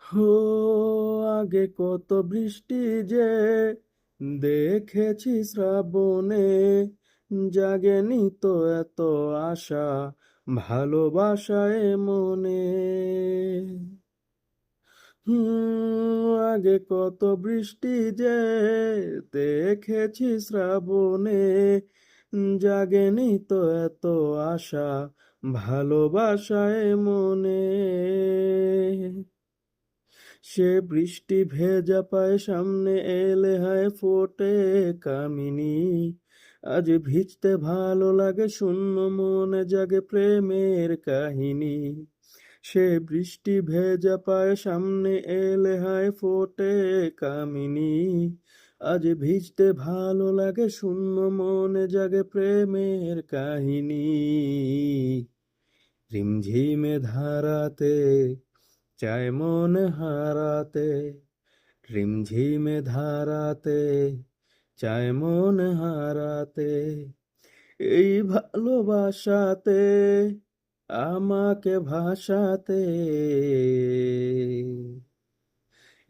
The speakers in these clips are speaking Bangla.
হো, আগে কত বৃষ্টি যে দেখেছি শ্রাবণে, জাগেনি তো এত আশা, ভালোবাসায় মনে। আগে কত বৃষ্টি যে দেখেছি শ্রাবণে, জাগেনি তো এত আশা, ভালোবাসায় মনে। সে বৃষ্টি ভেজা পায় সামনে এলে হায় ফোটে কামিনী। আজ ভিজতে ভালো লাগে, শূন্য মনে জাগে প্রেমের কাহিনী। সে বৃষ্টি ভেজা পায় সামনে এলে হায় ফোটে কামিনী। আজ ভিজতে ভালো লাগে, শূন্য মনে জাগে প্রেমের কাহিনী। রিমঝিমে ধারাতে চায় মন হারাতে, রিমঝিমে ধারাতে চায় মন হারাতে। এই ভালোবাসাতে আমাকে ভাসাতে,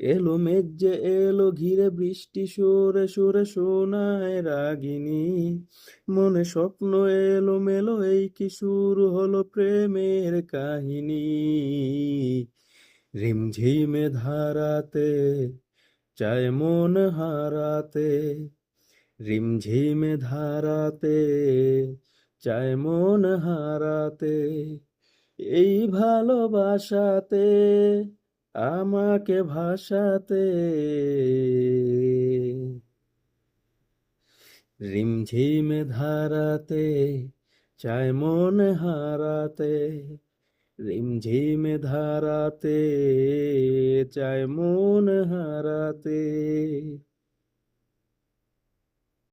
এলো মেঘ যে এলো ঘিরে বৃষ্টি সুরে সুরে শোনায় রাগিনী। মনে স্বপ্ন এলো মেলো, এই কি শুরু হলো প্রেমের কাহিনী। রিমঝিমে ধারাতে চায় মন হারাতে, রিমঝিমে ধারাতে চায় মন হারাতে। এই ভালোবাসাতে আমাকে ভাসাতে, রিমঝিমে ধারাতে চায় মন হারাতে, রিমঝিমে ধারাতে চায় মন হারাতে।